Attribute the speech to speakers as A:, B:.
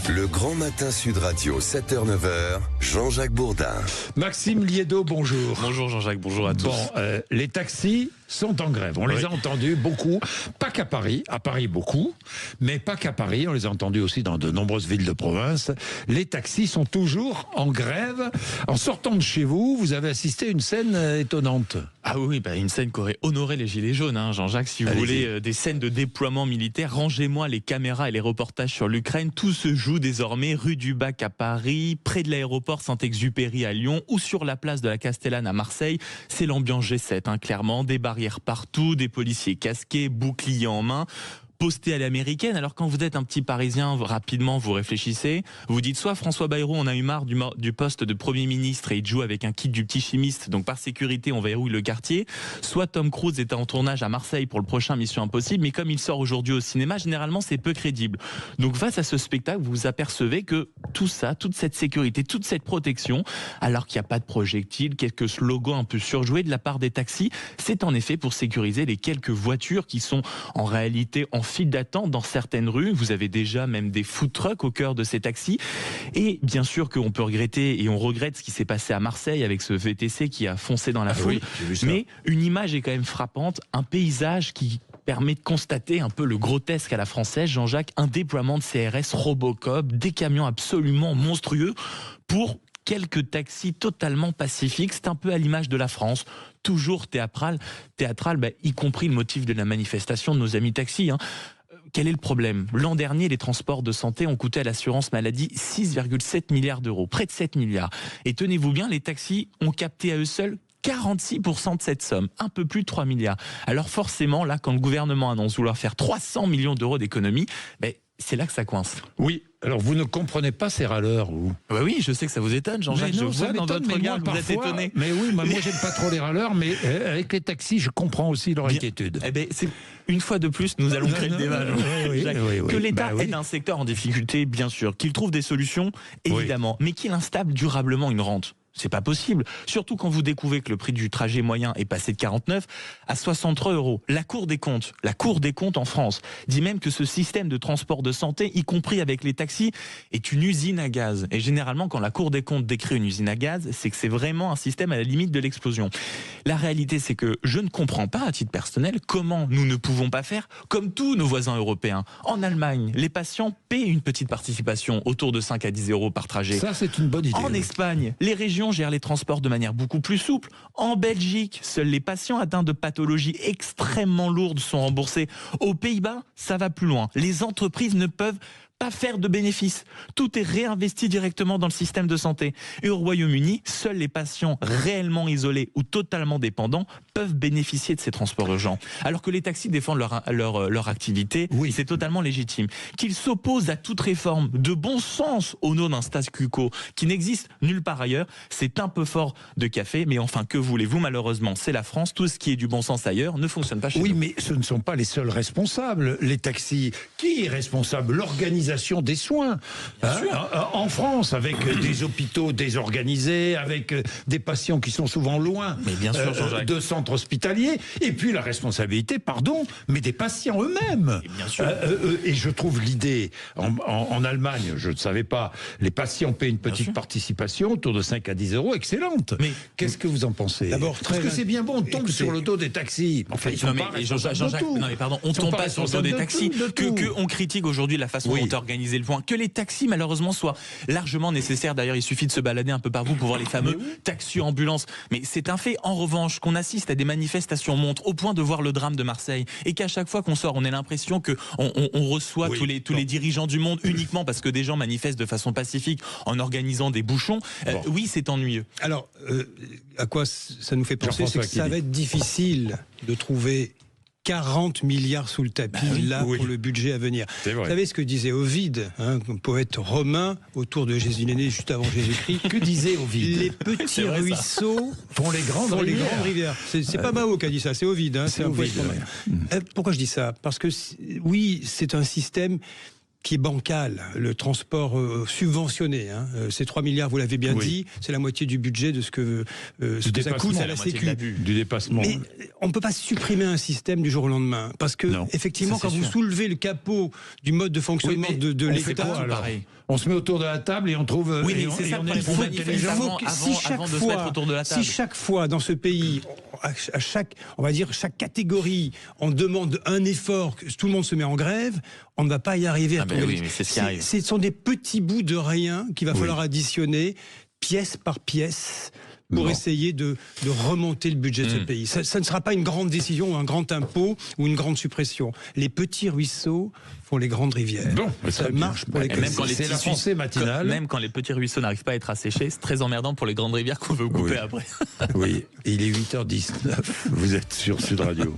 A: Le Grand Matin Sud Radio, 7h-9h, Jean-Jacques Bourdin.
B: Maxime Liédo, bonjour.
C: Bonjour Jean-Jacques, bonjour à tous.
B: Les taxis sont en grève. On les a entendus beaucoup, pas qu'à Paris beaucoup, mais pas qu'à Paris, on les a entendus aussi dans de nombreuses villes de province. Les taxis sont toujours en grève. En sortant de chez vous, vous avez assisté à une scène étonnante.
C: Ah oui, une scène qui aurait honoré les Gilets jaunes, Jean-Jacques. Si vous voulez des scènes de déploiement militaire, rangez-moi les caméras et les reportages sur l'Ukraine. Tout se joue désormais rue du Bac à Paris, près de l'aéroport Saint-Exupéry à Lyon ou sur la place de la Castellane à Marseille. C'est l'ambiance G7, clairement. Des barrières partout, des policiers casqués, boucliers en main, posté à l'américaine. Alors quand vous êtes un petit Parisien, rapidement vous réfléchissez, vous dites soit François Bayrou, on a eu marre du poste de Premier ministre et il joue avec un kit du petit chimiste, donc par sécurité on verrouille le quartier, soit Tom Cruise était en tournage à Marseille pour le prochain Mission Impossible, mais comme il sort aujourd'hui au cinéma, généralement c'est peu crédible. Donc face à ce spectacle, vous vous apercevez que tout ça, toute cette sécurité, toute cette protection, alors qu'il n'y a pas de projectiles, quelques slogans un peu surjoués de la part des taxis, c'est en effet pour sécuriser les quelques voitures qui sont en réalité en file d'attente dans certaines rues. Vous avez déjà même des food trucks au cœur de ces taxis. Et bien sûr qu'on peut regretter et on regrette ce qui s'est passé à Marseille avec ce VTC qui a foncé dans la foule.
B: Oui, j'ai vu ça.
C: Mais une image est quand même frappante, un paysage qui permet de constater un peu le grotesque à la française, Jean-Jacques, un déploiement de CRS Robocop, des camions absolument monstrueux pour quelques taxis totalement pacifiques. C'est un peu à l'image de la France, toujours théâtral, y compris le motif de la manifestation de nos amis taxis. Quel est le problème ? L'an dernier, les transports de santé ont coûté à l'assurance maladie 6,7 milliards d'euros, près de 7 milliards. Et tenez-vous bien, les taxis ont capté à eux seuls 46% de cette somme, un peu plus de 3 milliards. Alors forcément, là, quand le gouvernement annonce vouloir faire 300 millions d'euros d'économies, c'est là que ça coince.
B: Oui, alors vous ne comprenez pas ces râleurs, vous.
C: Oui, je sais que ça vous étonne, Jean-Jacques.
B: Mais non,
C: je vois dans votre regard que vous êtes étonné.
B: Mais oui, moi j'aime pas trop les râleurs, mais avec les taxis, je comprends aussi leur inquiétude.
C: C'est une fois de plus, nous allons créer le débat.
B: Oui.
C: Que l'État aide un secteur en difficulté, bien sûr. Qu'il trouve des solutions, évidemment. Mais qu'il installe durablement une rente. C'est pas possible. Surtout quand vous découvrez que le prix du trajet moyen est passé de 49 à 63 euros. La Cour des comptes en France dit même que ce système de transport de santé, y compris avec les taxis, est une usine à gaz. Et généralement, quand la Cour des comptes décrit une usine à gaz, c'est que c'est vraiment un système à la limite de l'explosion. La réalité, c'est que je ne comprends pas, à titre personnel, comment nous ne pouvons pas faire comme tous nos voisins européens. En Allemagne, les patients paient une petite participation, autour de 5 à 10 euros par trajet.
B: Ça, c'est une bonne idée.
C: En Espagne, les régions gèrent les transports de manière beaucoup plus souple. En Belgique, seuls les patients atteints de pathologies extrêmement lourdes sont remboursés. Aux Pays-Bas, ça va plus loin. Les entreprises ne peuvent pas faire de bénéfices. Tout est réinvesti directement dans le système de santé. Et au Royaume-Uni, seuls les patients réellement isolés ou totalement dépendants peuvent bénéficier de ces transports urgents. Alors que les taxis défendent leur activité, c'est totalement légitime. Qu'ils s'opposent à toute réforme de bon sens au nom d'un statu quo qui n'existe nulle part ailleurs, c'est un peu fort de café, mais enfin, que voulez-vous ? Malheureusement, c'est la France. Tout ce qui est du bon sens ailleurs ne fonctionne pas chez nous.
B: Oui, mais ce ne sont pas les seuls responsables, les taxis. Qui est responsable ? L'organisation des soins. En France, avec des hôpitaux désorganisés, avec des patients qui sont souvent loin de centres hospitaliers, et puis la responsabilité, mais des patients eux-mêmes. Et je trouve l'idée, en Allemagne, je ne savais pas, les patients paient une petite participation, autour de 5 à 10 euros, excellente. Mais qu'est-ce que vous en pensez ? D'abord, parce que c'est bien bon, on tombe sur le dos des taxis. Enfin, ils sont pas responsables de tout.
C: On ne tombe pas sur le dos des taxis. On critique aujourd'hui la façon dont organiser le point. Que les taxis, malheureusement, soient largement nécessaires. D'ailleurs, il suffit de se balader un peu par vous pour voir les fameux taxis ambulances. Mais c'est un fait. En revanche, qu'on assiste à des manifestations montres au point de voir le drame de Marseille et qu'à chaque fois qu'on sort, on ait l'impression que on reçoit tous les dirigeants du monde uniquement parce que des gens manifestent de façon pacifique en organisant des bouchons. Oui, c'est ennuyeux.
D: Alors, à quoi ça nous fait penser, c'est que ça va être difficile de trouver 40 milliards sous le tapis, pour le budget à venir. Vous savez ce que disait Ovide, un poète romain, autour de Jésus-né, juste avant Jésus-Christ.
B: Que disait Ovide ?
D: Les petits ruisseaux
B: font les grandes
D: rivières. C'est pas Mao qui a dit ça, c'est Ovide. C'est un poète romain. Pourquoi je dis ça ? Parce que, c'est un système qui est bancal, le transport subventionné. Ces 3 milliards, vous l'avez bien dit, c'est la moitié du budget de ce que ça coûte à la Sécu.
B: Du dépassement.
D: Mais on ne peut pas supprimer un système du jour au lendemain. Parce que, effectivement, quand vous soulevez le capot du mode de fonctionnement de l'État...
B: On se met autour de la table et on trouve.
C: Oui, mais
B: et on-
C: c'est
B: et
C: ça
B: on
C: le
B: est
C: problème.
B: plus
C: On manifeste
B: intelligent.
C: avant de se mettre autour de la table.
D: Si chaque fois dans ce pays, à chaque, on va dire, chaque catégorie, on demande un effort, que tout le monde se met en grève, on ne va pas y arriver à
C: Ah ben
D: trouver.
C: oui, mais c'est ce qui arrive.
D: Ce sont des petits bouts de rien qu'il va falloir additionner, pièce par pièce, pour essayer de remonter le budget de ce pays. Ça ne sera pas une grande décision, un grand impôt ou une grande suppression. Les petits ruisseaux font les grandes rivières.
B: Bon,
D: ça
B: très bien.
D: marche pour les
C: Et même quand les
B: C'est la
C: tissus-
B: pensée matinale.
C: Même quand les petits ruisseaux n'arrivent pas à être asséchés, c'est très emmerdant pour les grandes rivières qu'on veut couper
B: Oui.
C: après.
B: Oui, il est 8h19. Vous êtes sur Sud Radio.